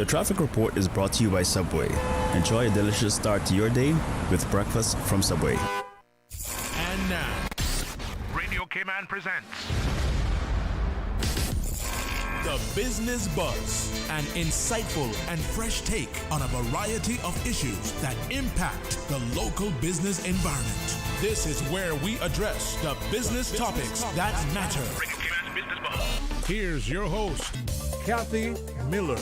The traffic report is brought to you by Subway. Enjoy a delicious start to your day with breakfast from Subway. And now, Radio Cayman presents The Business Buzz, an insightful and fresh take on a variety of issues that impact the local business environment. This is where we address the business topics that matter. Radio Cayman's Business Buzz. Here's your host, Kathy Miller.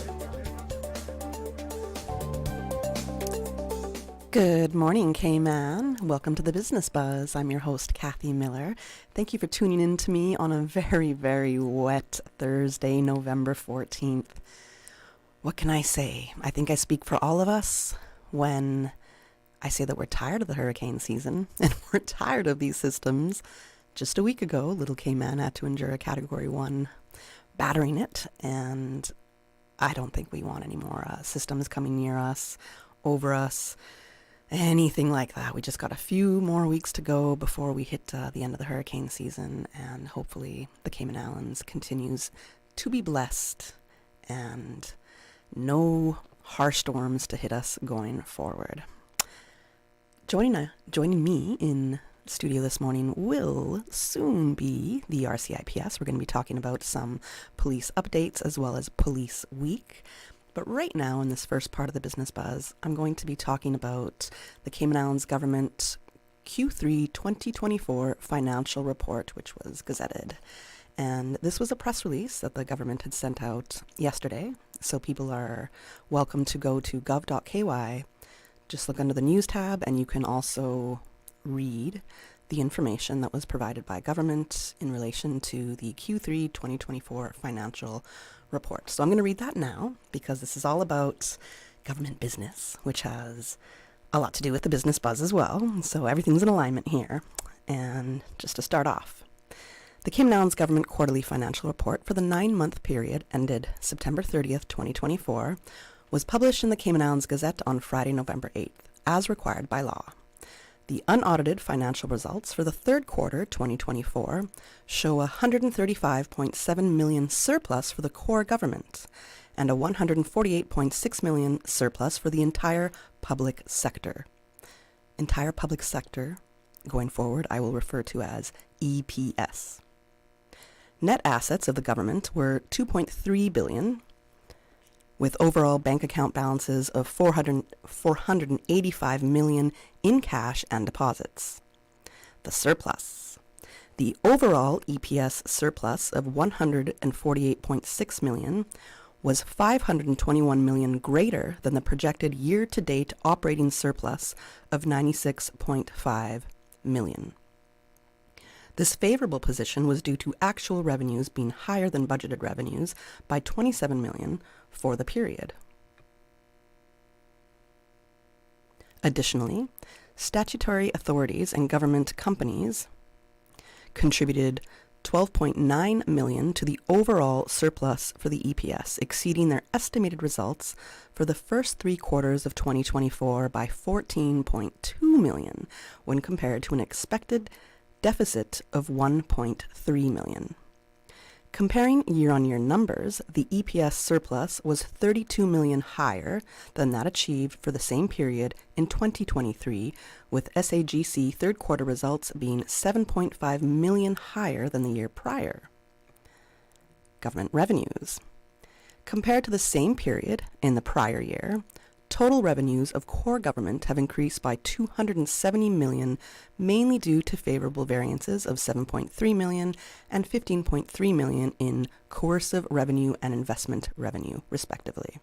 Good morning, Cayman. Welcome to the Business Buzz. I'm your host, Kathy Miller. Thank you for tuning in to me on a very, very wet Thursday, November 14th. What can I say? I think I speak for all of us when I say that we're tired of the hurricane season and we're tired of these systems. Just a week ago, Little Cayman had to endure a Category 1 battering it, and I don't think we want any more systems coming near us, over us, anything like that. We just got a few more weeks to go before we hit the end of the hurricane season, and hopefully the Cayman Islands continues to be blessed and no harsh storms to hit us going forward. Joining me in studio this morning will soon be the RCIPS. We're going to be talking about some police updates as well as Police Week. But right now, in this first part of the Business Buzz, I'm going to be talking about the Cayman Islands Government Q3 2024 financial report, which was gazetted. And this was a press release that the government had sent out yesterday. So people are welcome to go to gov.ky, just look under the news tab, and you can also read the information that was provided by government in relation to the Q3 2024 financial report. So I'm going to read that now because this is all about government business, which has a lot to do with the Business Buzz as well. So everything's in alignment here. And just to start off, the Cayman Islands Government Quarterly Financial Report for the 9-month period ended September 30th, 2024, was published in the Cayman Islands Gazette on Friday, November 8th, as required by law. The unaudited financial results for the third quarter 2024 show a 135.7 million surplus for the core government and a 148.6 million surplus for the entire public sector. Entire public sector, going forward, I will refer to as EPS. Net assets of the government were 2.3 billion, with overall bank account balances of 485 million in cash and deposits. The surplus. The overall EPS surplus of 148.6 million was 521 million greater than the projected year-to-date operating surplus of 96.5 million. This favorable position was due to actual revenues being higher than budgeted revenues by 27 million for the period. Additionally, statutory authorities and government companies contributed 12.9 million to the overall surplus for the EPS, exceeding their estimated results for the first 3 quarters of 2024 by 14.2 million when compared to an expected deficit of 1.3 million. Comparing year-on-year numbers, the EPS surplus was 32 million higher than that achieved for the same period in 2023, with SAGC third quarter results being 7.5 million higher than the year prior. Government revenues. Compared to the same period in the prior year, total revenues of core government have increased by 270 million, mainly due to favorable variances of 7.3 million and 15.3 million in coercive revenue and investment revenue, respectively.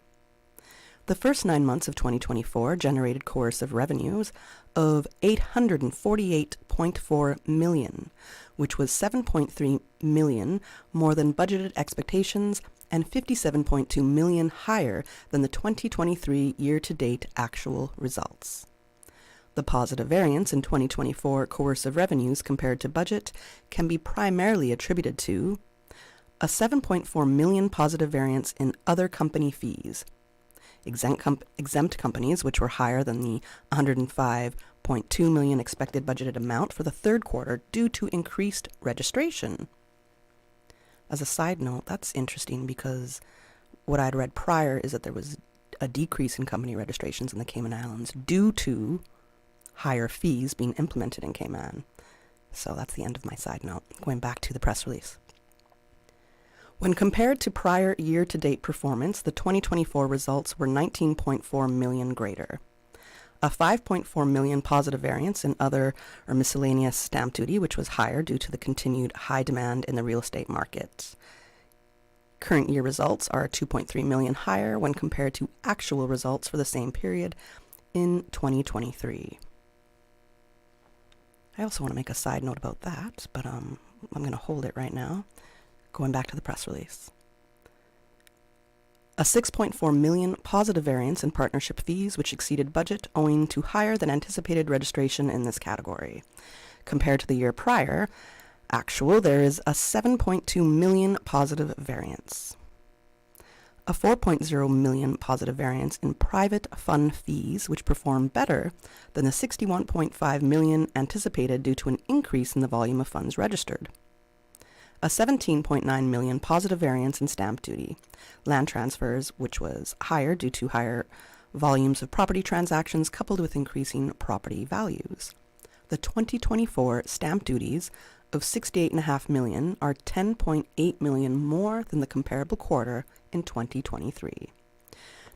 The first 9 months of 2024 generated coercive revenues of 848.4 million, which was 7.3 million more than budgeted expectations and 57.2 million higher than the 2023 year-to-date actual results. The positive variance in 2024 coercive revenues compared to budget can be primarily attributed to a 7.4 million positive variance in other company fees, exempt companies, which were higher than the 105.2 million expected budgeted amount for the third quarter due to increased registration. As a side note, that's interesting because what I'd read prior is that there was a decrease in company registrations in the Cayman Islands due to higher fees being implemented in Cayman. So that's the end of my side note. Going back to the press release. When compared to prior year-to-date performance, the 2024 results were 19.4 million greater. A 5.4 million positive variance in other or miscellaneous stamp duty, which was higher due to the continued high demand in the real estate market. Current year results are 2.3 million higher when compared to actual results for the same period in 2023. I also want to make a side note about that, but I'm going to hold it right now. Going back to the press release. A 6.4 million positive variance in partnership fees, which exceeded budget owing to higher than anticipated registration in this category. Compared to the year prior, actual, there is a 7.2 million positive variance. A 4.0 million positive variance in private fund fees, which performed better than the 61.5 million anticipated due to an increase in the volume of funds registered. A 17.9 million positive variance in stamp duty, land transfers, which was higher due to higher volumes of property transactions coupled with increasing property values. The 2024 stamp duties of 68.5 million are 10.8 million more than the comparable quarter in 2023.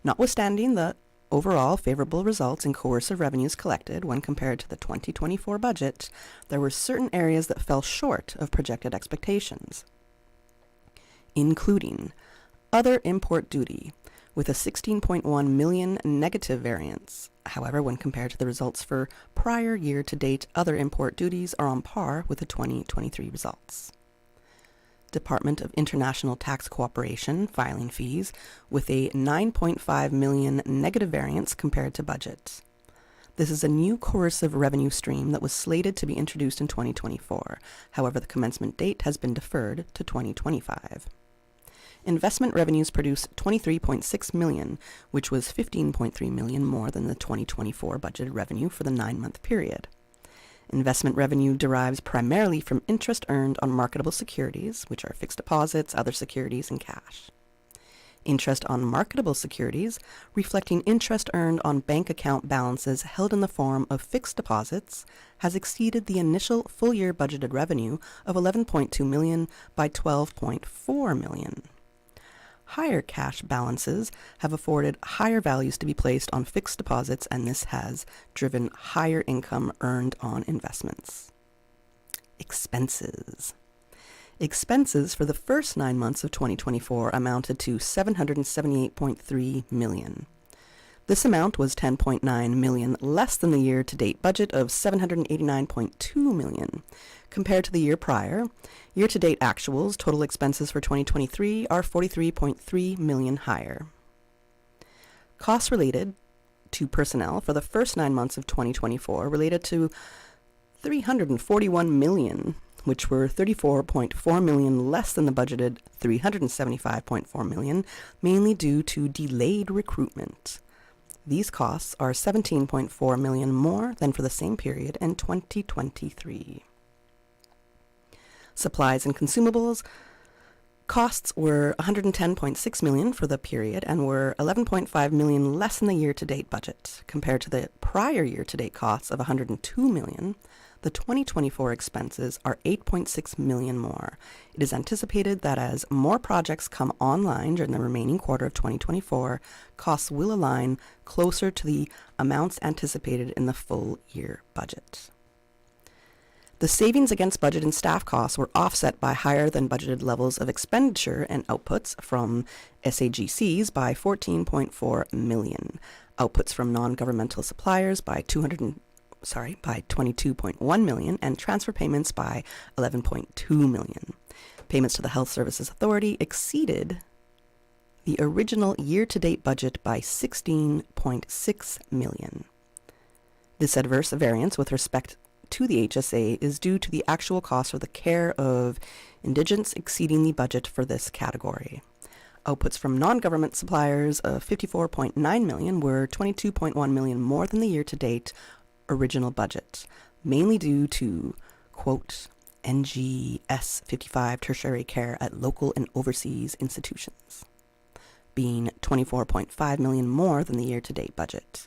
Notwithstanding the overall favorable results in coercive revenues collected when compared to the 2024 budget, there were certain areas that fell short of projected expectations, including other import duty, with a 16.1 million negative variance. However, when compared to the results for prior year-to-date, other import duties are on par with the 2023 results. Department of International Tax Cooperation filing fees with a 9.5 million negative variance compared to budget. This is a new coercive revenue stream that was slated to be introduced in 2024. However, the commencement date has been deferred to 2025. Investment revenues produced 23.6 million, which was 15.3 million more than the 2024 budgeted revenue for the 9-month period. Investment revenue derives primarily from interest earned on marketable securities, which are fixed deposits, other securities, and cash. Interest on marketable securities, reflecting interest earned on bank account balances held in the form of fixed deposits, has exceeded the initial full-year budgeted revenue of 11.2 million by 12.4 million. Higher cash balances have afforded higher values to be placed on fixed deposits, and this has driven higher income earned on investments. Expenses. Expenses for the first 9 months of 2024 amounted to 778.3 million. This amount was 10.9 million less than the year-to-date budget of 789.2 million. Compared to the year prior, year-to-date actuals, total expenses for 2023 are 43.3 million higher. Costs related to personnel for the first 9 months of 2024 related to 341 million, which were 34.4 million less than the budgeted 375.4 million, mainly due to delayed recruitment. These costs are 17.4 million more than for the same period in 2023. Supplies and consumables costs were 110.6 million for the period and were 11.5 million less than the year-to-date budget. Compared to the prior year-to-date costs of 102 million, the 2024 expenses are 8.6 million more. It is anticipated that as more projects come online during the remaining quarter of 2024, costs will align closer to the amounts anticipated in the full year budget. The savings against budget and staff costs were offset by higher than budgeted levels of expenditure and outputs from SAGCs by 14.4 million, outputs from non-governmental suppliers by 22.1 million, and transfer payments by 11.2 million. Payments to the Health Services Authority exceeded the original year-to-date budget by 16.6 million. This adverse variance with respect to the HSA is due to the actual cost of the care of indigents exceeding the budget for this category. Outputs from non-government suppliers of 54.9 million were 22.1 million more than the year-to-date original budget, mainly due to, quote, NGS 55 tertiary care at local and overseas institutions. being $24.5 million more than the year-to-date budget.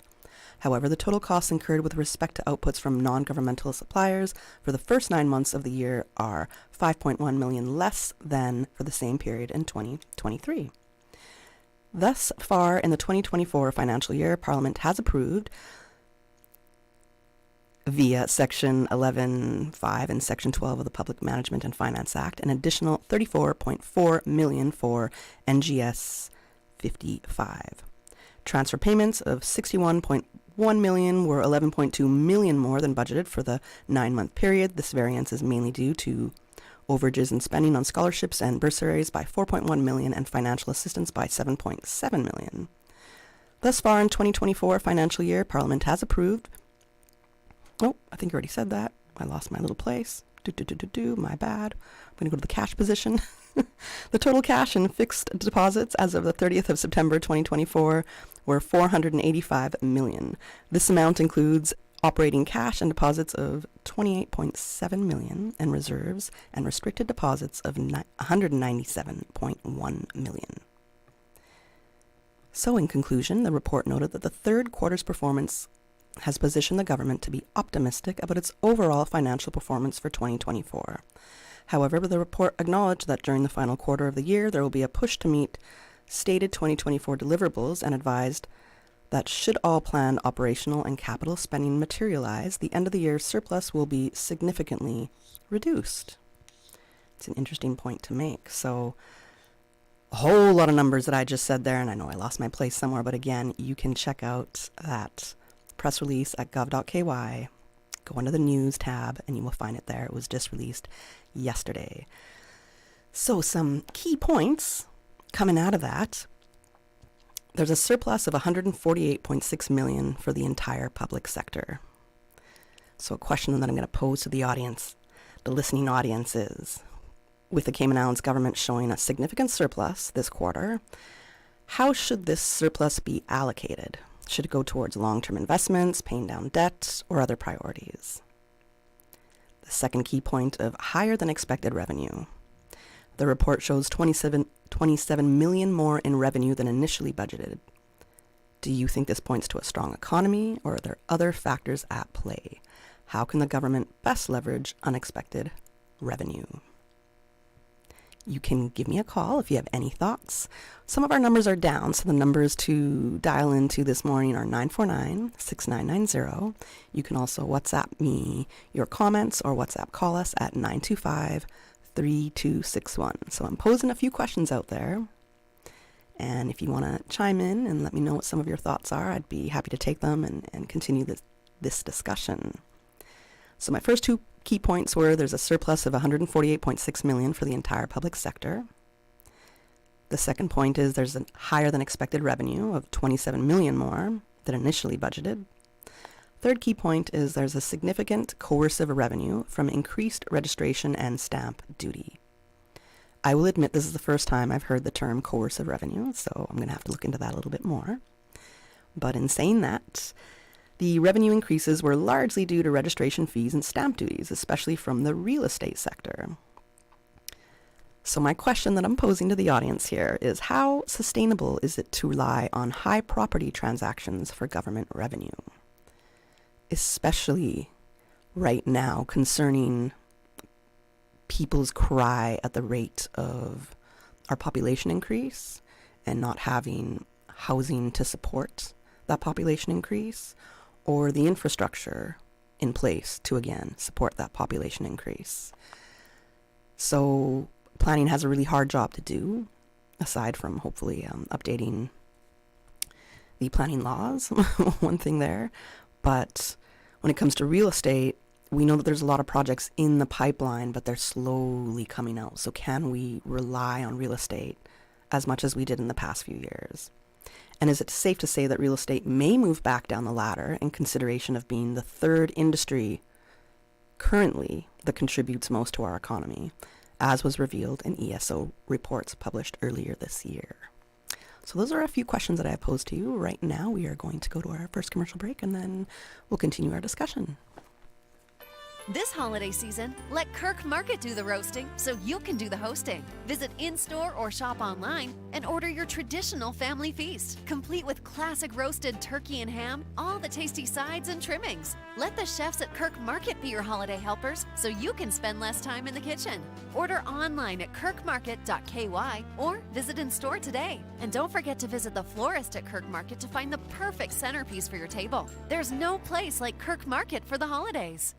However, the total costs incurred with respect to outputs from non-governmental suppliers for the first 9 months of the year are $5.1 million less than for the same period in 2023. Thus far in the 2024 financial year, Parliament has approved, via Section 11.5 and Section 12 of the Public Management and Finance Act, an additional $34.4 million for NGS 55. Transfer payments of $61.1 million were $11.2 million more than budgeted for the 9-month period. This variance is mainly due to overages in spending on scholarships and bursaries by $4.1 million and financial assistance by $7.7 million. Thus far in 2024 financial year, Parliament has approved. Oh, I think I already said that. I lost my little place. My bad. I'm going to go to the cash position. The total cash and fixed deposits as of the 30th of September 2024 were $485 million. This amount includes operating cash and deposits of $28.7 million and reserves and restricted deposits of $197.1 million. So in conclusion, the report noted that the third quarter's performance has positioned the government to be optimistic about its overall financial performance for 2024. However, the report acknowledged that during the final quarter of the year, there will be a push to meet stated 2024 deliverables and advised that should all planned operational and capital spending materialize, the end of the year surplus will be significantly reduced. It's an interesting point to make. So a whole lot of numbers that I just said there, and I know I lost my place somewhere, but again, you can check out that press release at gov.ky, go into the news tab, and you will find it there. It was just released yesterday. So some key points coming out of that. There's a surplus of $148.6 million for the entire public sector. So a question that I'm going to pose to the audience, the listening audience, is, with the Cayman Islands government showing a significant surplus this quarter, how should this surplus be allocated? Should it go towards long-term investments, paying down debt, or other priorities? The second key point of higher than expected revenue. The report shows 27 million more in revenue than initially budgeted. Do you think this points to a strong economy, or are there other factors at play? How can the government best leverage unexpected revenue? You can give me a call if you have any thoughts. Some of our numbers are down, so the numbers to dial into this morning are 949-6990. You can also WhatsApp me your comments or WhatsApp call us at 925-3261. So I'm posing a few questions out there. And if you want to chime in and let me know what some of your thoughts are, I'd be happy to take them and continue this discussion. So my first two key points were there's a surplus of $148.6 million for the entire public sector. The second point is there's a higher than expected revenue of $27 million more than initially budgeted. Third key point is there's a significant coercive revenue from increased registration and stamp duty. I will admit this is the first time I've heard the term coercive revenue, so I'm going to have to look into that a little bit more. But in saying that, the revenue increases were largely due to registration fees and stamp duties, especially from the real estate sector. So my question that I'm posing to the audience here is, how sustainable is it to rely on high property transactions for government revenue? Especially right now concerning people's cry at the rate of our population increase and not having housing to support that population increase, or the infrastructure in place to, again, support that population increase. So planning has a really hard job to do, aside from hopefully updating the planning laws, one thing there. But when it comes to real estate, we know that there's a lot of projects in the pipeline, but they're slowly coming out. So can we rely on real estate as much as we did in the past few years? And is it safe to say that real estate may move back down the ladder in consideration of being the third industry currently that contributes most to our economy, as was revealed in ESO reports published earlier this year? So those are a few questions that I have posed to you. Right now, we are going to go to our first commercial break, and then we'll continue our discussion. This holiday season, let Kirk Market do the roasting so you can do the hosting. Visit in-store or shop online and order your traditional family feast, complete with classic roasted turkey and ham, all the tasty sides and trimmings. Let the chefs at Kirk Market be your holiday helpers so you can spend less time in the kitchen. Order online at kirkmarket.ky or visit in store today. And don't forget to visit the florist at Kirk Market to find the perfect centerpiece for your table. There's no place like Kirk Market for the holidays.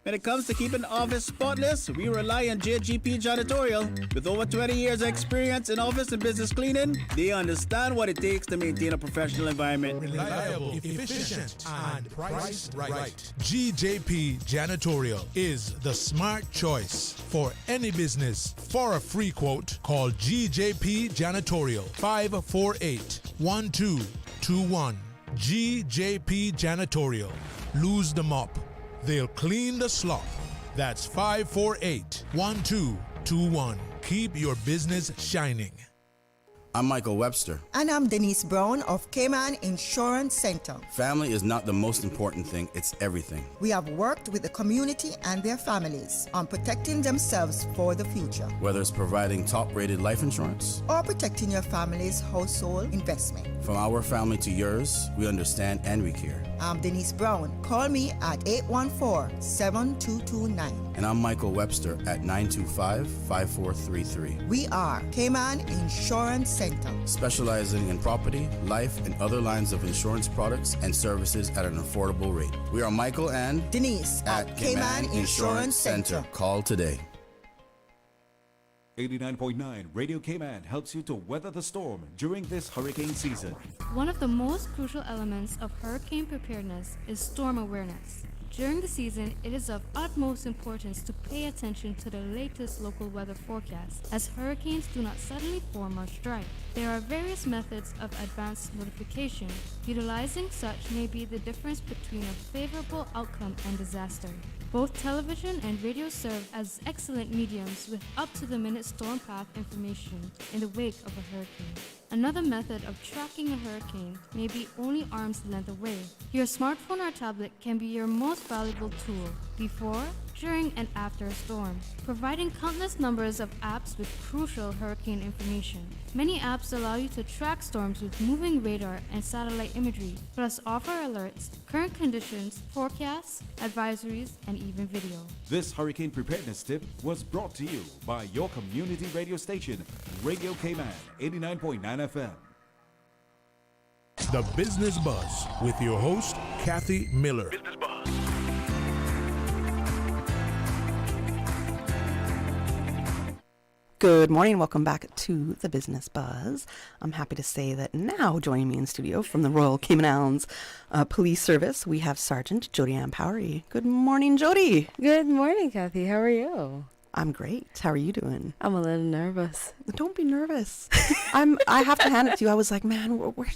When it comes to keeping the office spotless, we rely on JGP Janitorial. With over 20 years of experience in office and business cleaning, they understand what it takes to maintain a professional environment. Reliable, efficient, and priced right. GJP Janitorial is the smart choice for any business. For a free quote, call GJP Janitorial 548-1221. GJP Janitorial. Lose the mop. They'll clean the slop. That's 548-1221. Keep your business shining. I'm Michael Webster. And I'm Denise Brown of Cayman Insurance Center. Family is not the most important thing, it's everything. We have worked with the community and their families on protecting themselves for the future. Whether it's providing top-rated life insurance or protecting your family's household investment. From our family to yours, we understand and we care. I'm Denise Brown. Call me at 814-7229. And I'm Michael Webster at 925-5433. We are Cayman Insurance Center. Specializing in property, life, and other lines of insurance products and services at an affordable rate. We are Michael and Denise at Cayman Insurance Center. Call today. 89.9 Radio Cayman helps you to weather the storm during this hurricane season. One of the most crucial elements of hurricane preparedness is storm awareness. During the season, it is of utmost importance to pay attention to the latest local weather forecast, as hurricanes do not suddenly form or strike. There are various methods of advanced notification. Utilizing such may be the difference between a favorable outcome and disaster. Both television and radio serve as excellent mediums with up-to-the-minute storm path information in the wake of a hurricane. Another method of tracking a hurricane may be only arm's length away. Your smartphone or tablet can be your most valuable tool before, during, and after a storm, providing countless numbers of apps with crucial hurricane information. Many apps allow you to track storms with moving radar and satellite imagery, plus offer alerts, current conditions, forecasts, advisories, and even video. This hurricane preparedness tip was brought to you by your community radio station, Radio Cayman 89.9 FM. The Business Buzz with your host, Kathy Miller. Good morning. Welcome back to the Business Buzz. I'm happy to say that now joining me in studio from the Royal Cayman Islands Police Service, we have Sergeant Jody Ann Powery. Good morning, Jody. Good morning, Kathy. How are you? I'm great. How are you doing? I'm a little nervous. Don't be nervous. I have to hand it to you. I was like, man,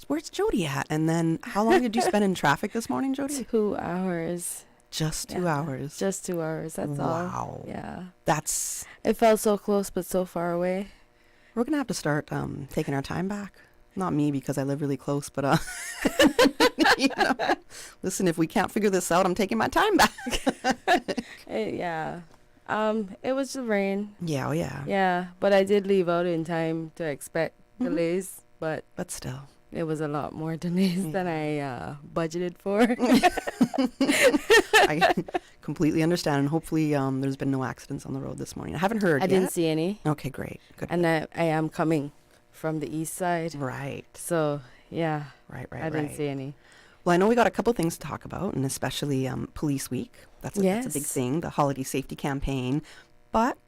where's Jody at? And then how long did you spend in traffic this morning, Jody? 2 hours. Just 2 hours. Just 2 hours. That's all. Wow. Yeah. It felt so close, but so far away. We're going to have to start taking our time back. Not me, because I live really close, but you know, listen, if we can't figure this out, I'm taking my time back. Yeah. It was the rain. Yeah, oh yeah. Yeah, but I did leave out in time to expect delays, but still. It was a lot more delays than I budgeted for. I completely understand, and hopefully there's been no accidents on the road this morning. I haven't heard yet. Didn't see any. Okay, great. Good. And I am coming from the east side. Right. So, yeah. Right. I didn't see any. Well, I know we got a couple things to talk about, and especially Police Week. That's a big thing, the holiday safety campaign. But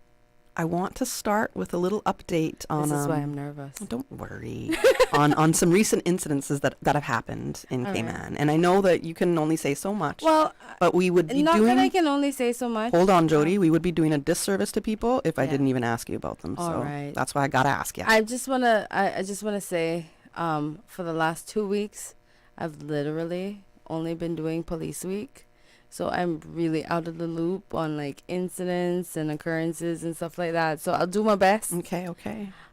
I want to start with a little update on... This is why I'm nervous. Don't worry. on some recent incidences that have happened in Cayman. Right. And I know that you can only say so much. Well, but we would be not doing... that I can only say so much. Hold on, Jody. We would be doing a disservice to people if I didn't even ask you about them. All so right. That's why I got to ask you. I just want to say, for the last 2 weeks, I've literally only been doing Police Week. So I'm really out of the loop on like incidents and occurrences and stuff like that. So I'll do my best. Okay.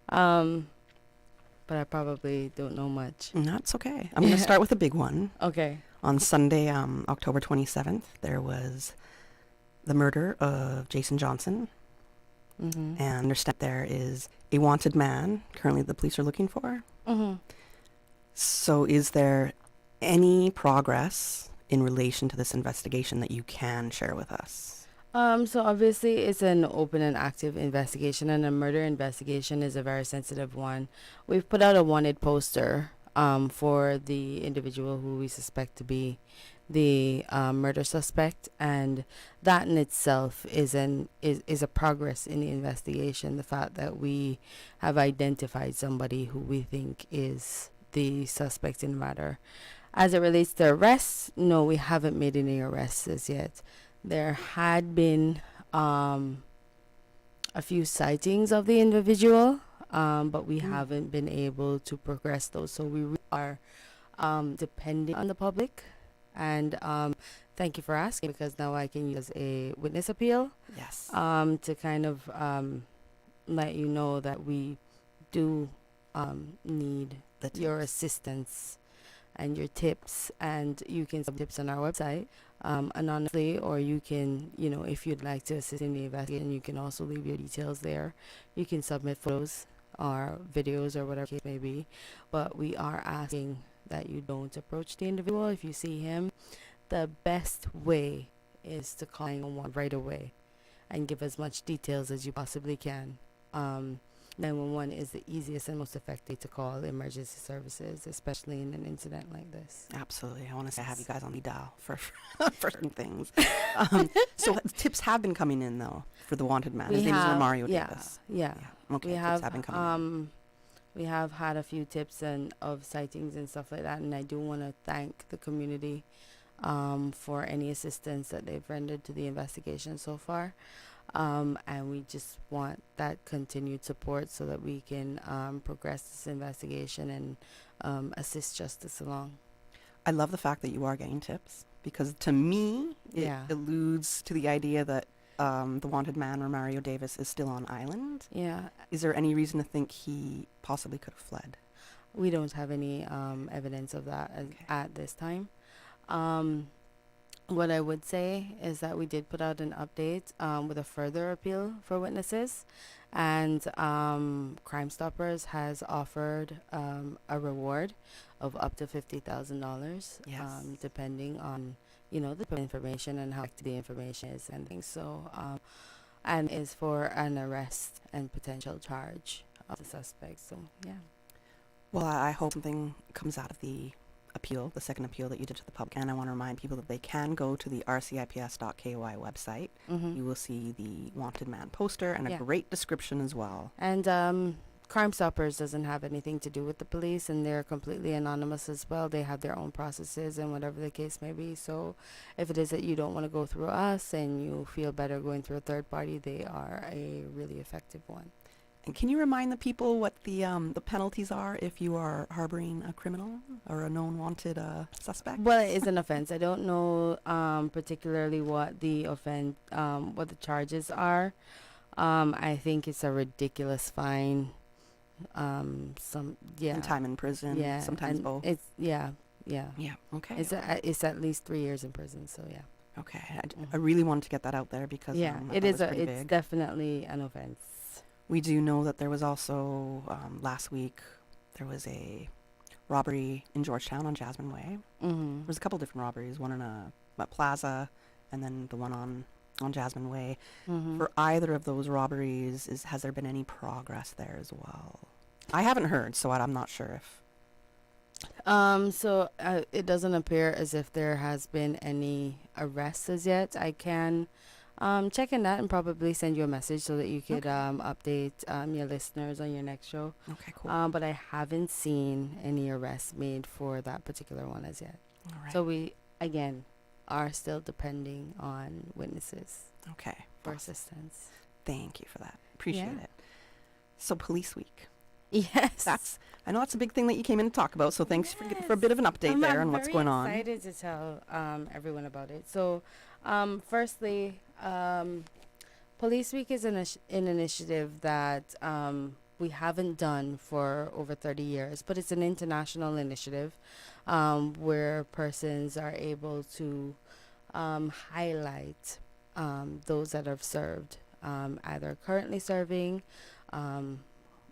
But I probably don't know much. That's okay. I'm going to start with a big one. Okay. On Sunday, October 27th, there was the murder of Jason Johnson. Mm-hmm. And I understand there is a wanted man currently the police are looking for. Mm-hmm. So is there any progress in relation to this investigation that you can share with us? So obviously it's an open and active investigation, and a murder investigation is a very sensitive one. We've put out a wanted poster for the individual who we suspect to be the murder suspect, and that in itself is a progress in the investigation. The fact that we have identified somebody who we think is the suspect in the matter. As it relates to arrests, no, we haven't made any arrests as yet. There had been a few sightings of the individual, but we haven't been able to progress those. So we are depending on the public. And thank you for asking, because now I can use a witness appeal. Yes. To kind of let you know that we do need your assistance and your tips, and you can submit tips on our website anonymously, or you can, if you'd like to assist in the investigation, you can also leave your details there. You can submit photos or videos or whatever the case may be, but we are asking that you don't approach the individual. If you see him, the best way is to call 911 right away and give as much details as you possibly can. 911 is the easiest and most effective to call emergency services, especially in an incident like this. Absolutely. I want to say I have you guys on the dial for for certain things. So tips have been coming in, though, for the wanted man. His name is Mario Davis. Yeah. Okay, We tips have have been coming in. we have had a few tips and of sightings and stuff like that, and I do want to thank the community for any assistance that they've rendered to the investigation so far. And we just want that continued support so that we can progress this investigation and assist justice along. I love the fact that you are getting tips, because to me, it alludes to the idea that the wanted man, Mario Davis, is still on island. Yeah. Is there any reason to think he possibly could have fled? We don't have any evidence of that at this time. What I would say is that we did put out an update with a further appeal for witnesses, and Crime Stoppers has offered a reward of up to $50,000, depending on the information and how the information is and things. So, and is for an arrest and potential charge of the suspect. So, yeah. Well, I hope something comes out of the appeal, the second appeal that you did to the public. And I want to remind people that they can go to the rcips.ky website. Mm-hmm. You will see the wanted man poster and a great description as well. And Crime Stoppers doesn't have anything to do with the police, and they're completely anonymous as well. They have their own processes and whatever the case may be. So if it is that you don't want to go through us and you feel better going through a third party, they are a really effective one. And can you remind the people what the penalties are if you are harboring a criminal or a known wanted suspect? Well, it is an offense. I don't know particularly what the what the charges are. I think it's a ridiculous fine. And time in prison. Yeah, sometimes both. It's yeah. Okay. It's at least 3 years in prison. So yeah. Okay. I really wanted to get that out there because it's definitely an offense. We do know that there was also last week there was a robbery in Georgetown on Jasmine Way. Mm-hmm. There was a couple different robberies, one in a plaza, and then the one on Jasmine Way. Mm-hmm. For either of those robberies, has there been any progress there as well? I haven't heard, so I'm not sure if. So it doesn't appear as if there has been any arrests as yet. I can check in that and probably send you a message so that you could update your listeners on your next show. Okay, cool. But I haven't seen any arrests made for that particular one as yet. All right. So we, again, are still depending on witnesses. Okay. For assistance. Thank you for that. Appreciate it. So Police Week. Yes. I know that's a big thing that you came in to talk about, so thanks for a bit of an update there on what's going on. I'm very excited to tell everyone about it. So, firstly, Police Week is an initiative that we haven't done for over 30 years, but it's an international initiative where persons are able to highlight those that have served, either currently serving, um,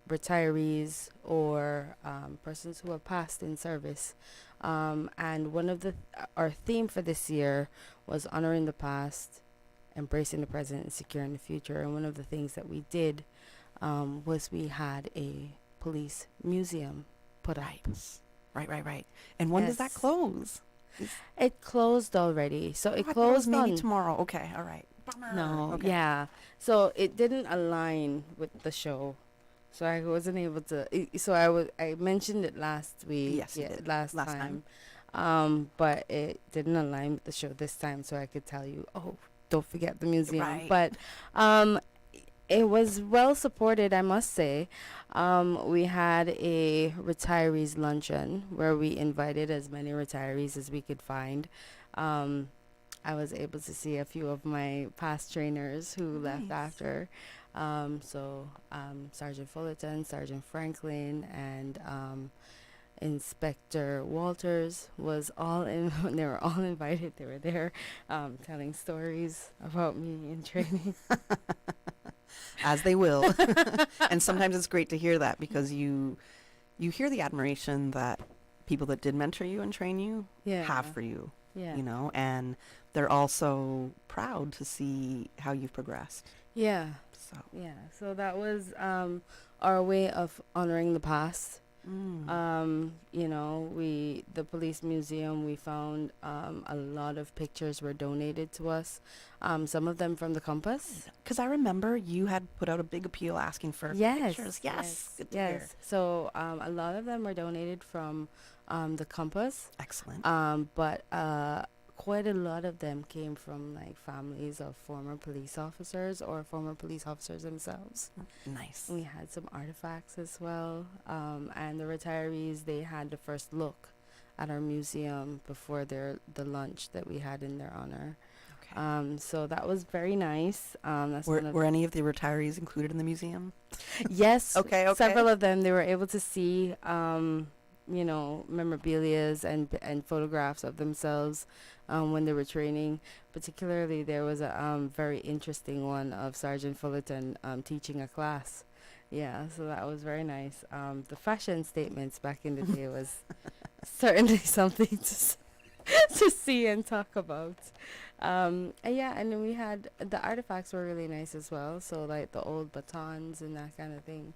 retirees, or persons who have passed in service. And one of our theme for this year was honoring the past, embracing the present, and securing the future. And one of the things that we did was we had a police museum put up. Right. And when does that Yes. close? It closed already. So it I thought closed maybe on tomorrow. Okay, all right. Bummer. No, Okay. yeah. So it didn't align with the show. So I wasn't able to. I mentioned it last week. Yes, you did. Last Last time. But it didn't align with the show this time, so I could tell you, oh, don't forget the museum. Right. But it was well supported, I must say. We had a retirees luncheon where we invited as many retirees as we could find. I was able to see a few of my past trainers who left after. Sergeant Fullerton, Sergeant Franklin, and Inspector Walters was all in. They were all invited. They were there, telling stories about me in training. As they will. And sometimes it's great to hear that because you hear the admiration that people that did mentor you and train you have for you. Yeah. You know, and they're also proud to see how you've progressed. Yeah. So that was our way of honoring the past. The police museum, we found a lot of pictures were donated to us. Some of them from the Compass. Because I remember you had put out a big appeal asking for pictures. Yes. Good to hear. So a lot of them were donated from the Compass. Excellent. But quite a lot of them came from like families of former police officers or former police officers themselves. Nice. We had some artifacts as well. And the retirees, they had the first look at our museum before the lunch that we had in their honor. Okay. So that was very nice. Were any of the retirees included in the museum? Yes. Okay. Several of them, they were able to see, memorabilias and photographs of themselves when they were training. Particularly, there was a very interesting one of Sergeant Fullerton teaching a class. Yeah, so that was very nice. The fashion statements back in the day was certainly something to see and talk about. And then we had the artifacts were really nice as well. So like the old batons and that kind of thing.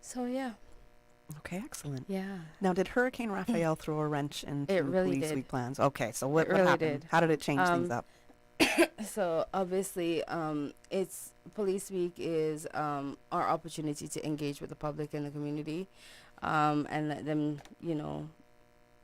So yeah. Okay, excellent. Yeah. Now, did Hurricane Raphael throw a wrench into It really police did. week plans? Okay, so what really happened? did. How did it change things up? So obviously, it's Police Week is our opportunity to engage with the public and the community, and let them,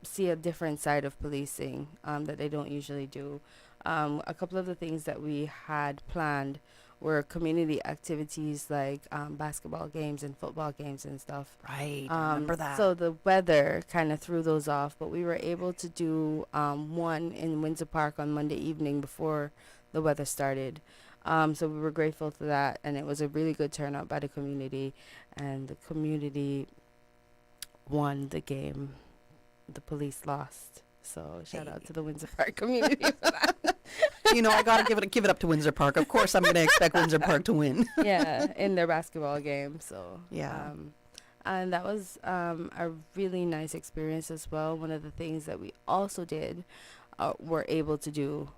see a different side of policing that they don't usually do. A couple of the things that we had planned were community activities like basketball games and football games and stuff. Right, I remember that. So the weather kind of threw those off, but we were able to do one in Windsor Park on Monday evening before the weather started. So we were grateful for that, and it was a really good turnout by the community, and the community won the game. The police lost. So shout out to the Windsor Park community for that. I gotta give it up to Windsor Park. Of course, I'm gonna expect Windsor Park to win. Yeah, in their basketball game. So yeah, and that was a really nice experience as well. One of the things that we also did, were able to do,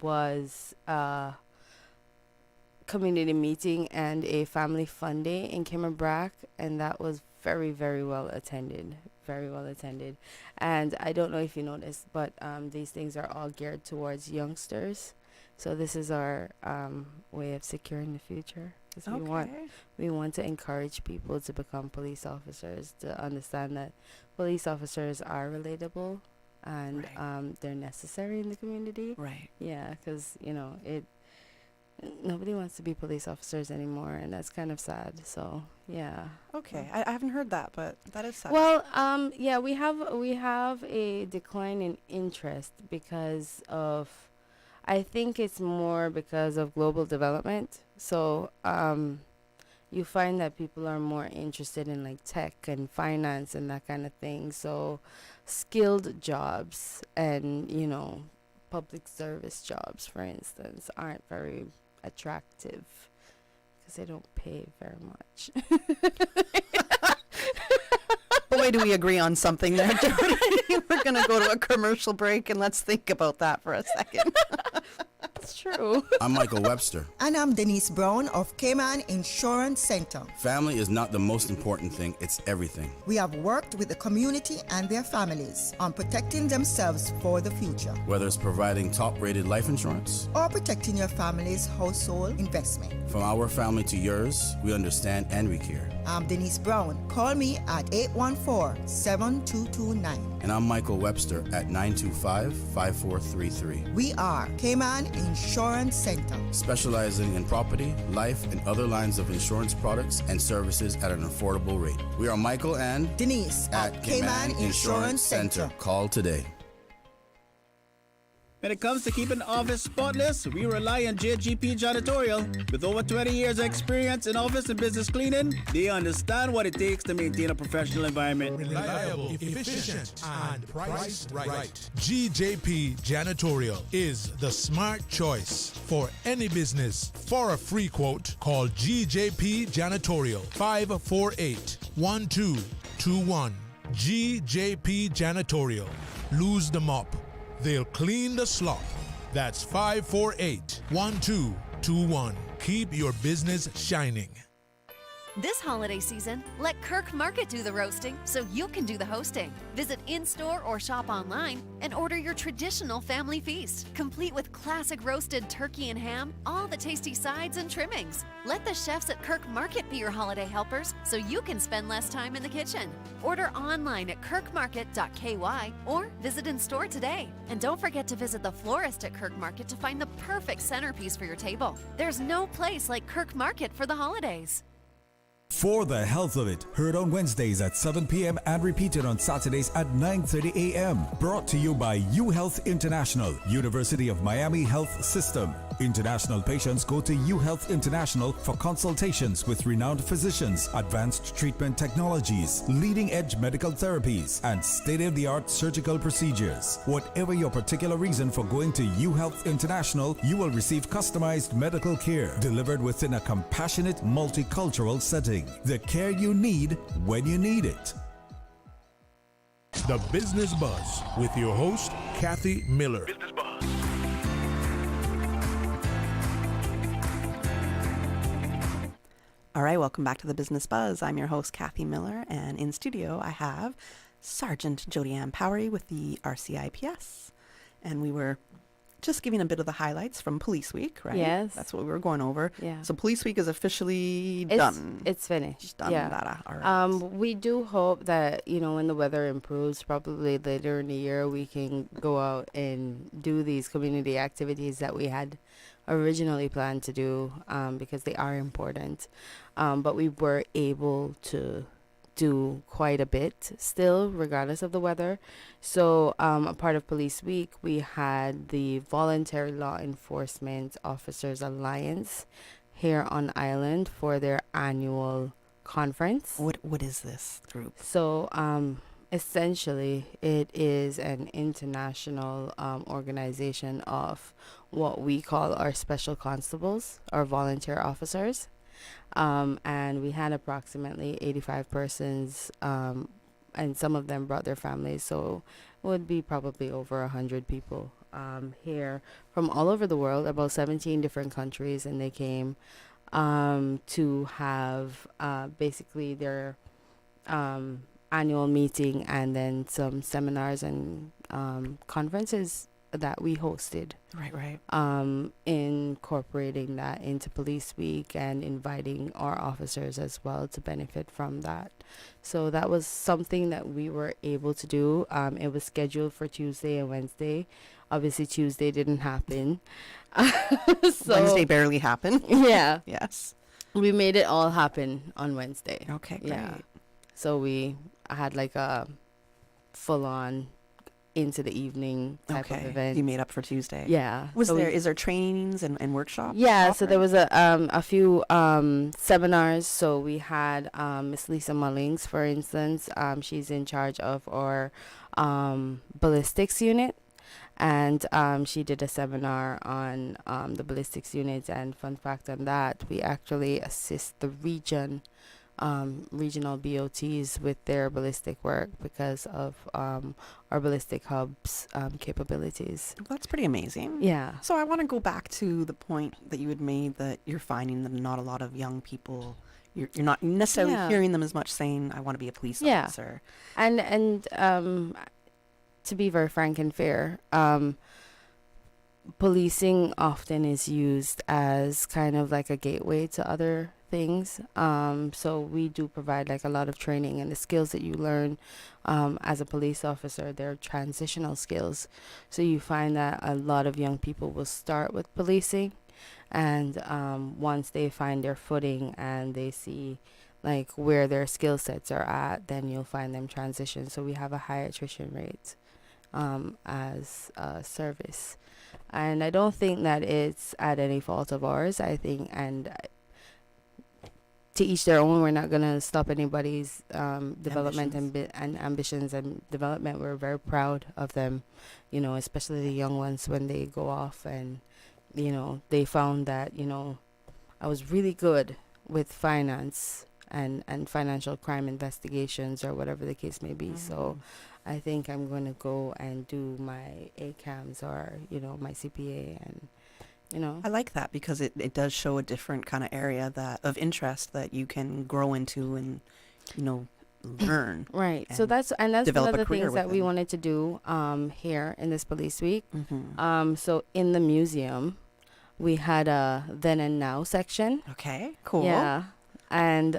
was community meeting and a family fun day in Kimmerbrook, and that was very, very well attended. Very well attended. And I don't know if you noticed, but these things are all geared towards youngsters. So this is our way of securing the future. 'Cause we want to encourage people to become police officers, to understand that police officers are relatable and they're necessary in the community. Right. Yeah, because nobody wants to be police officers anymore, and that's kind of sad. So yeah. Okay, I haven't heard that, but that is sad. Well, we have a decline in interest because of, I think it's more because of global development. So you find that people are more interested in like tech and finance and that kind of thing. So skilled jobs and public service jobs, for instance, aren't very attractive because they don't pay very much. Boy, do we agree on something there, Jody. We're going to go to a commercial break, and let's think about that for a second. It's true. I'm Michael Webster. And I'm Denise Brown of Cayman Insurance Center. Family is not the most important thing, it's everything. We have worked with the community and their families on protecting themselves for the future, Whether it's providing top-rated life insurance, or protecting your family's household investment. from our family to yours, we understand and we care. I'm Denise Brown. Call me at 814-7229. And I'm Michael Webster at 925-5433. We are Cayman Insurance Center. Specializing in property, life, and other lines of insurance products and services at an affordable rate. We are Michael and Denise at Cayman Insurance Center. Call today. When it comes to keeping the office spotless, we rely on JGP Janitorial. With over 20 years of experience in office and business cleaning, they understand what it takes to maintain a professional environment. Reliable, efficient, and priced right. GJP Janitorial is the smart choice for any business. For a free quote, call GJP Janitorial 548-1221. GJP Janitorial. Lose the mop. They'll clean the slop. That's 548-1221. Keep your business shining. This holiday season, let Kirk Market do the roasting so you can do the hosting. Visit in-store or shop online and order your traditional family feast, complete with classic roasted turkey and ham, all the tasty sides and trimmings. Let the chefs at Kirk Market be your holiday helpers so you can spend less time in the kitchen. Order online at kirkmarket.ky or visit in store today. And don't forget to visit the florist at Kirk Market to find the perfect centerpiece for your table. There's no place like Kirk Market for the holidays. For the Health of It, heard on Wednesdays at 7 p.m. and repeated on Saturdays at 9:30 a.m. Brought to you by UHealth International, University of Miami Health System. International patients go to UHealth International for consultations with renowned physicians, advanced treatment technologies, leading-edge medical therapies, and state-of-the-art surgical procedures. Whatever your particular reason for going to UHealth International, you will receive customized medical care delivered within a compassionate, multicultural setting. The care you need when you need it. The Business Buzz with your host, Kathy Miller. All right, welcome back to the Business Buzz. I'm your host, Kathy Miller, and in studio I have Sergeant Jody Ann Powery with the RCIPS. And we were just giving a bit of the highlights from Police Week, right? Yes. That's what we were going over. Yeah. So Police Week is officially done. It's finished. Done. Yeah. Data. All right. We do hope that, when the weather improves, probably later in the year, we can go out and do these community activities that we had originally planned to do, because they are important. But we were able to do quite a bit still, regardless of the weather. So a part of Police Week, we had the Voluntary Law Enforcement Officers Alliance here on island for their annual conference. What is this group? So essentially, it is an international organization of what we call our special constables, our volunteer officers. And we had approximately 85 persons, and some of them brought their families, so it would be probably over 100 people here from all over the world, about 17 different countries, and they came to have basically their annual meeting and then some seminars and conferences that we hosted. Right. Incorporating that into Police Week and inviting our officers as well to benefit from that. So that was something that we were able to do. It was scheduled for Tuesday and Wednesday. Obviously, Tuesday didn't happen. So Wednesday barely happened. Yeah. Yes. We made it all happen on Wednesday. Okay, great. Yeah. So we had like a full-on into the evening type of event. You made up for Tuesday. Yeah. Is there trainings and workshops? Yeah, so there was a few seminars. So we had Miss Lisa Mullings, for instance. She's in charge of our ballistics unit. And she did a seminar on the ballistics units. And fun fact on that, we actually assist the regional BOTs with their ballistic work because of our ballistic hub's capabilities. Well, that's pretty amazing. Yeah. So I want to go back to the point that you had made that you're finding that not a lot of young people, you're not necessarily hearing them as much saying, I want to be a police officer. And to be very frank and fair, policing often is used as kind of like a gateway to other things. So we do provide like a lot of training, and the skills that you learn as a police officer, they're transitional skills. So you find that a lot of young people will start with policing, and once they find their footing and they see like where their skill sets are at, then you'll find them transition. So we have a high attrition rate as a service. And I don't think that it's at any fault of ours. I think, and to each their own, we're not going to stop anybody's development and ambitions and development. We're very proud of them, you know, especially the young ones when they go off and, you know, they found that, you know, I was really good with finance and financial crime investigations or whatever the case may be. So I think I'm going to go and do my ACAMS or, you know, my CPA, and, you know. I like that because it does show a different kind of area that of interest that you can grow into and, you know, learn. Right. So that's one of the things that we within. wanted to do here in this police week. Mm-hmm. So in the museum, we had a then and now section. Okay, cool. Yeah. And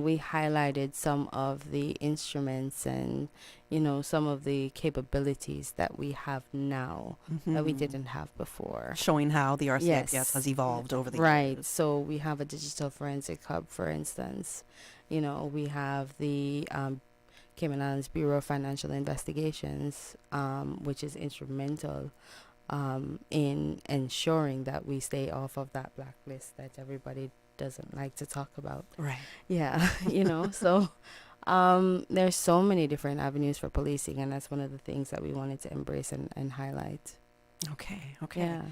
we highlighted some of the instruments and, you know, some of the capabilities that we have now that we didn't have before. Showing how the RCIPS Yes. has evolved over the Right. years. So we have a digital forensic hub, for instance. You know, we have the Cayman Islands Bureau of Financial Investigations, which is instrumental in ensuring that we stay off of that blacklist that everybody doesn't like to talk about. Right. Yeah, you know, so there's so many different avenues for policing, and that's one of the things that we wanted to embrace and highlight. Okay. Yeah.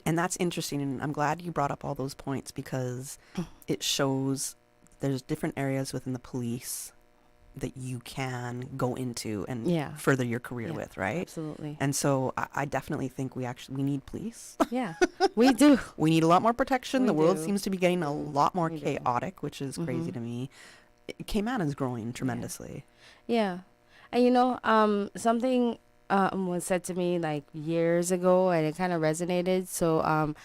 And that's interesting, and I'm glad you brought up all those points because it shows there's different areas within the police that you can go into and further your career with, right? Absolutely. And so I definitely think we need police. Yeah, we do. We need a lot more protection. The world do. seems to be getting a lot more We do. chaotic, which is crazy to me. Cayman is growing tremendously. Yeah. And you know, something was said to me like years ago, and it kind of resonated. So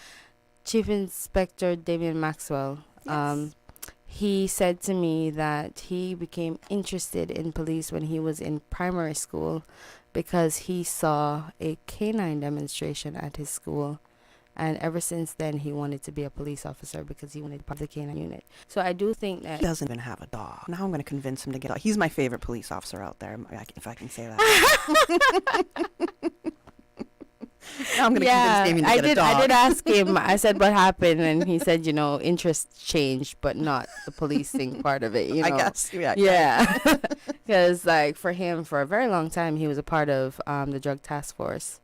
Chief Inspector Damian Maxwell, he said to me that he became interested in police when he was in primary school because he saw a canine demonstration at his school. And ever since then, he wanted to be a police officer because he wanted to be part of the canine unit. So I do think that... He doesn't even have a dog. Now I'm going to convince him to get a dog. He's my favorite police officer out there, if I can say that. Now I'm going to convince Damien to get a dog. I did ask him. I said, what happened? And he said, you know, interests changed, but not the policing part of it, you know. I guess, yeah. Yeah. Because, like, for him, for a very long time, he was a part of the drug task force.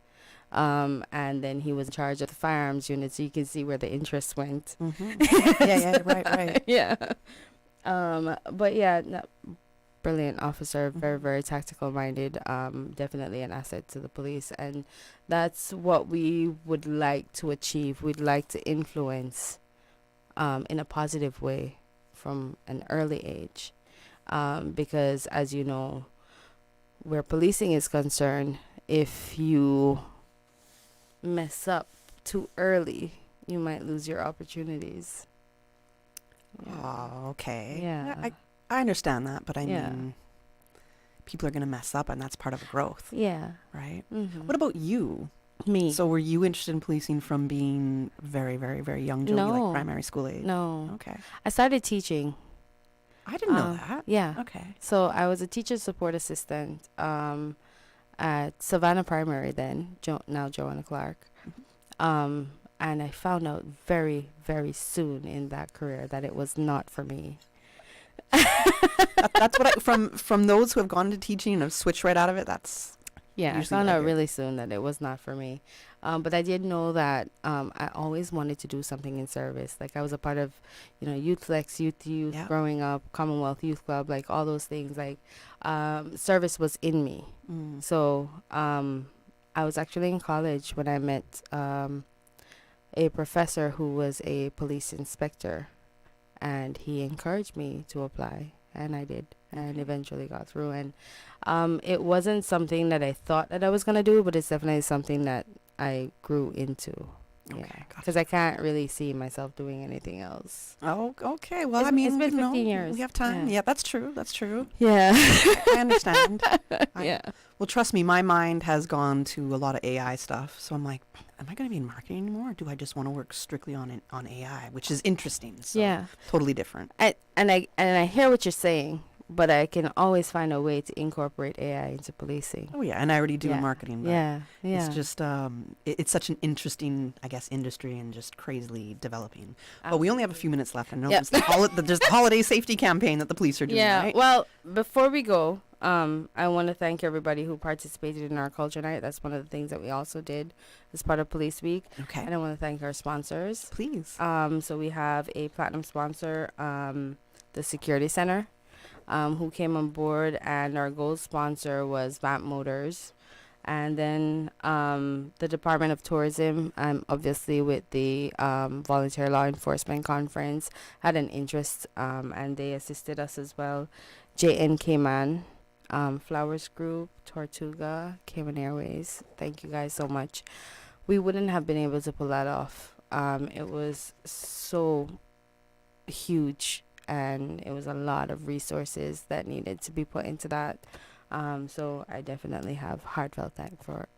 And then he was in charge of the firearms unit, so you can see where the interest went. Yeah, right. Yeah. But, yeah, brilliant officer, very, very tactical minded, definitely an asset to the police. And that's what we would like to achieve. We'd like to influence in a positive way from an early age. Because, as you know, where policing is concerned, if you mess up too early, you might lose your opportunities. Oh, okay. Yeah. I understand that, but I mean, people are going to mess up, and that's part of growth. Yeah. Right? Mm-hmm. What about you? Me. So were you interested in policing from being very, very, very young, Joey, like primary school age? No. Okay. I started teaching. I didn't know that. Yeah. Okay. So I was a teacher support assistant at Savannah Primary then, now Joanna Clark. And I found out very, very soon in that career that it was not for me. That's what from those who have gone into teaching and have switched right out of it. That's Yeah, I Usually found what I out hear. really soon that it was not for me. But I did know that I always wanted to do something in service. Like I was a part of, Youth Flex, Youth Yeah. growing up, Commonwealth Youth Club, like all those things. Like service was in me. Mm. So I was actually in college when I met a professor who was a police inspector, and he encouraged me to apply, and I did, and eventually got through. And it wasn't something that I thought that I was gonna do, but it's definitely something that I grew into. Yeah, Okay, gotcha. because I can't really see myself doing anything else. Oh, okay. Well, It's- I mean, it's been 15 years. We have time. Yeah. Yeah, that's true. That's true. Yeah. I understand. Yeah. Well, trust me, my mind has gone to a lot of AI stuff. So I'm like, am I going to be in marketing anymore? Or do I just want to work strictly on AI, which is interesting. So Yeah. Totally different. And I hear what you're saying, but I can always find a way to incorporate AI into policing. Oh yeah, and I already do Yeah. in marketing. But Yeah. It's just it's such an interesting, I guess, industry and just crazily developing. But we only have a few minutes left. I know Yeah. there's the holiday safety campaign that the police are doing. Yeah. Right? Well, before we go, I want to thank everybody who participated in our culture night. That's one of the things that we also did as part of Police Week. Okay. And I want to thank our sponsors. Please. So we have a platinum sponsor, the Security Center, who came on board, and our gold sponsor was Vamp Motors. And then the Department of Tourism, obviously with the Volunteer Law Enforcement Conference, had an interest, and they assisted us as well. JNK Man, Flowers Group, Tortuga, Cayman Airways. Thank you guys so much. We wouldn't have been able to pull that off. It was so huge, and it was a lot of resources that needed to be put into that. So I definitely have heartfelt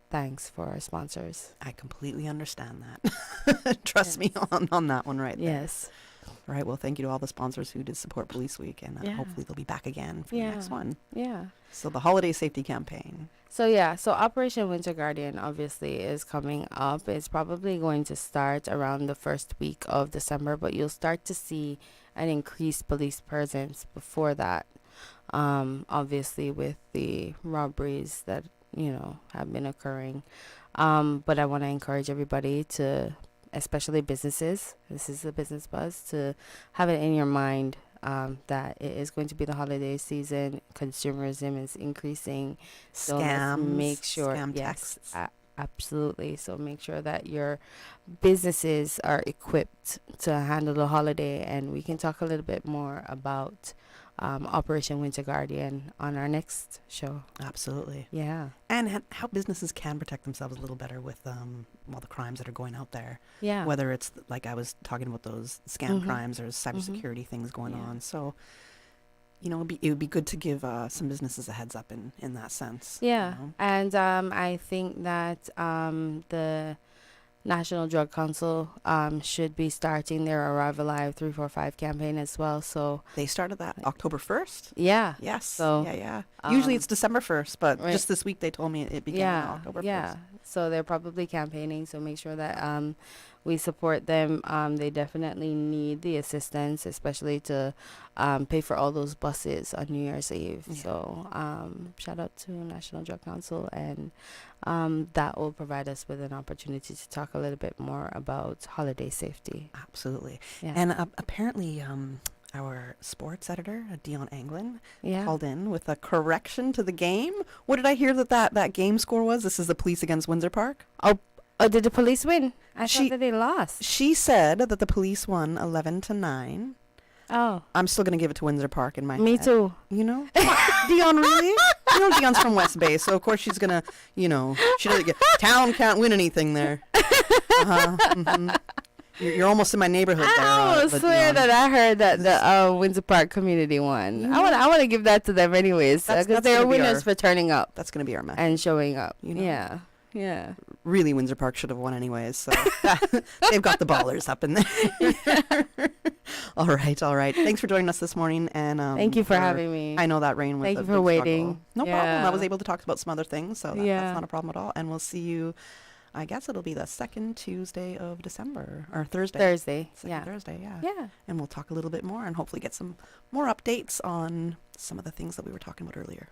thanks for our sponsors. I completely understand that. Trust me on that one right there. Yes. All right. Well, thank you to all the sponsors who did support Police Week, and Yeah. hopefully they'll be back again for Yeah. the next one. Yeah. So the holiday safety campaign. So Operation Winter Guardian obviously is coming up. It's probably going to start around the first week of December, but you'll start to see an increased police presence before that. Obviously with the robberies that, have been occurring. But I want to encourage everybody to, especially businesses, this is the business buzz, to have it in your mind that it is going to be the holiday season. Consumerism is increasing. So let's Scams, make sure, scam yes, texts. absolutely. So make sure that your businesses are equipped to handle the holiday, and we can talk a little bit more about Operation Winter Guardian on our next show. Absolutely. Yeah. And how businesses can protect themselves a little better with all the crimes that are going out there. Yeah. Whether it's like I was talking about those scam Mhm. crimes or cybersecurity things going Yeah. on. So, it would be good to give some businesses a heads up in that sense. Yeah. And I think that the National Drug Council should be starting their Arrive Alive 345 campaign as well. So They started that October 1st. yeah. Yes. So, yeah. Usually it's December 1st, but right. just this week they told me it began on October 1st. Yeah. So they're probably campaigning. So make sure that we support them. They definitely need the assistance, especially to pay for all those buses on New Year's Eve. Yeah. So shout out to National Drug Council, and that will provide us with an opportunity to talk a little bit more about holiday safety. Absolutely. Yeah. And apparently our sports editor, Dion Anglin, Yeah. called in with a correction to the game. What did I hear that game score was? This is the Police against Windsor Park. Oh, did the police win? I She- thought that they lost. She said that the police won 11-9. Oh, I'm still going to give it to Windsor Park in my me head. too. Dion, really? Dion's from West Bay, so of course she's going to, she doesn't get, town can't win anything there. Mhm. You're almost in my neighborhood there. I almost swear Dion. that I heard that the Windsor Park community won. I want to give that to them anyways, That's because they're gonna be winners our- for turning up That's going to be our message. and showing up. know. Yeah, yeah. Really, Windsor Park should have won anyways, so they've got the ballers up in there. All right. Thanks for joining us this morning, and Thank you for having me. I know that rain was Thank a you for big waiting. struggle. No problem. I Yeah. was able to talk about some other things, so that's Yeah. not a problem at all. And we'll see you. I guess it'll be the second Tuesday of December or Thursday. Thursday. Second Yeah. Thursday, yeah. Yeah. And we'll talk a little bit more and hopefully get some more updates on some of the things that we were talking about earlier.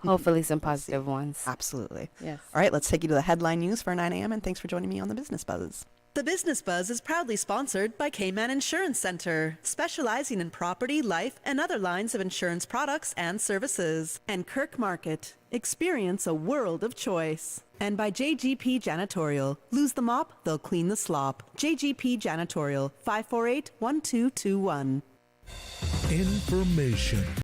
Hopefully some positive ones. Absolutely. Yes. All right, let's take you to the headline news for 9 a.m. and thanks for joining me on the Business Buzz. The Business Buzz is proudly sponsored by Cayman Insurance Center, specializing in property, life, and other lines of insurance products and services. And Kirk Market. Experience a world of choice. And by JGP Janitorial. Lose the mop, they'll clean the slop. JGP Janitorial, 548-1221. Information